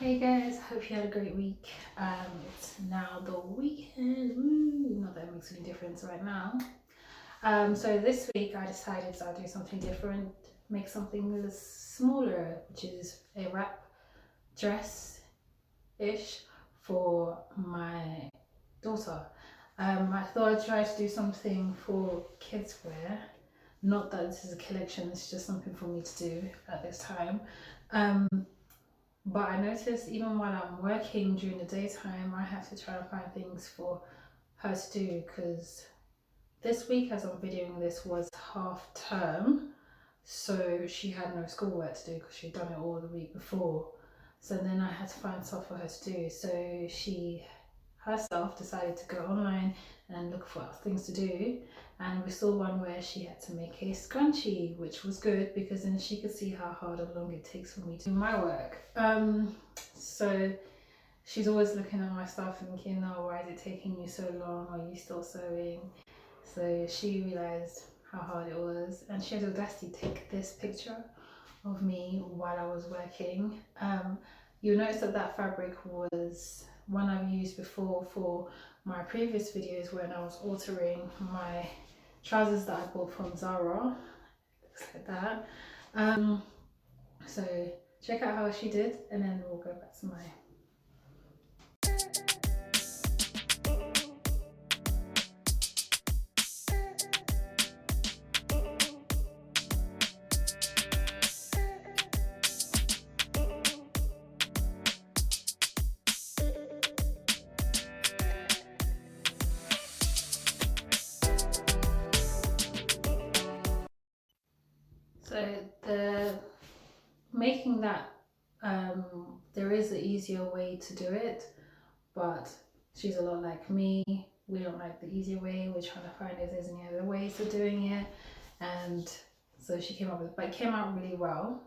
Hey guys, hope you had a great week. It's now the weekend. Woo, not that it makes any difference right now. So this week I decided I'll do something different, make something smaller, which is a wrap dress-ish for my daughter. I thought I'd try to do something for kids wear. Not that this is a collection, it's just something for me to do at this time. Um, but I noticed even while I'm working during the daytime, I have to try and find things for her to do because this week, as I'm videoing this, was half term. So she had no schoolwork to do because she'd done it all the week before. So then I had to find stuff for her to do. So she herself decided to go online and look for things to do, and we saw one where she had to make a scrunchie, which was good because then she could see how hard and long it takes for me to do my work. So she's always looking at my stuff thinking, oh, why is it taking you so long, are you still sewing? So she realized how hard it was, and she had the audacity to take this picture of me while I was working. You'll notice that fabric was one I've used before for my previous videos when I was altering my trousers that I bought from Zara. Looks like that. So check out how she did, and then we'll go back to my So the making that there is an easier way to do it, but she's a lot like me. We don't like the easier way. We're trying to find if there's any other ways of doing it, and so she came up with. But it came out really well.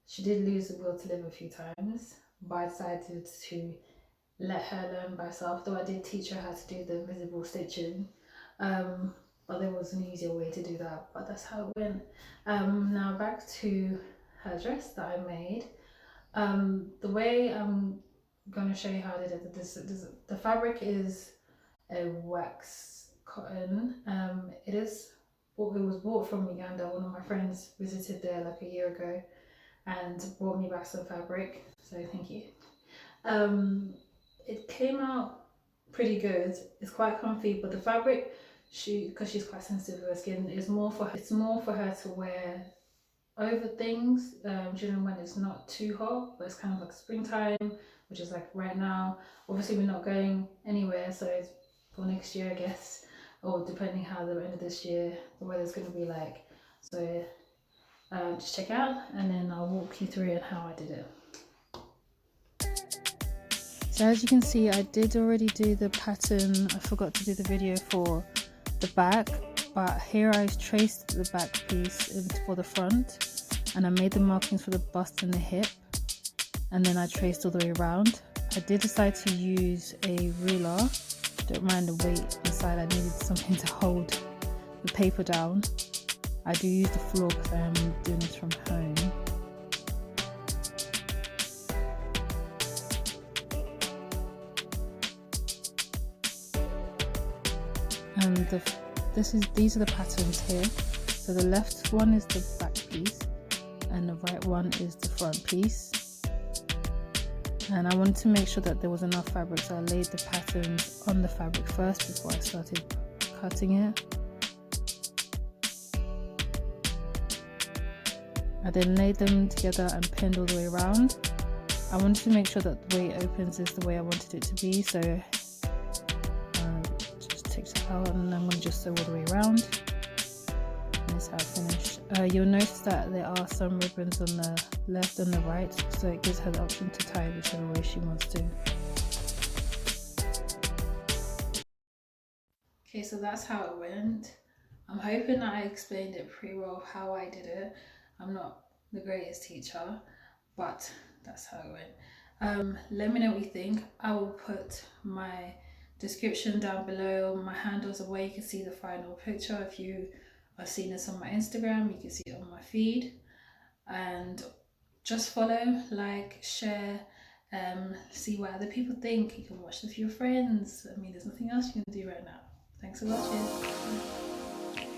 She did lose the will to live a few times, but I decided to let her learn by herself. Though I did teach her how to do the invisible stitching. But there was an easier way to do that, but that's how it went. Now back to her dress that I made. The way I'm going to show you how I did it, the fabric is a wax cotton. It was bought from Uganda. One of my friends visited there like a year ago and brought me back some fabric, so thank you. It came out pretty good. It's quite comfy, but the fabric, because she's quite sensitive with her skin, it's more for her to wear over things during when it's not too hot, but it's kind of like springtime, which is like right now. Obviously we're not going anywhere, so it's for next year I guess, or depending how the end of this year the weather's going to be like. So just check out, and then I'll walk you through it how I did it. So as you can see, I did already do the pattern. I forgot to do the video for the back, but here I traced the back piece for the front, and I made the markings for the bust and the hip, and then I traced all the way around. I did decide to use a ruler. Don't mind the weight inside, I needed something to hold the paper down. I do use the floor because I am doing this from home. And these are the patterns here. So the left one is the back piece and the right one is the front piece. And I wanted to make sure that there was enough fabric, so I laid the patterns on the fabric first before I started cutting it. I then laid them together and pinned all the way around. I wanted to make sure that the way it opens is the way I wanted it to be, so just take it out, and I'm going to just sew all the way around. And that's how I finished. You'll notice that there are some ribbons on the left and the right, so it gives her the option to tie whichever way she wants to. Okay, so that's how it went. I'm hoping that I explained it pretty well how I did it. I'm not the greatest teacher, but that's how it went. Let me know what you think. I will put my description down below. My handles are where you can see the final picture. If you are seeing this on my Instagram, you can see it on my feed. And just follow, like, share, See what other people think. You can watch with your friends. I mean, there's nothing else you can do right now. Thanks for watching.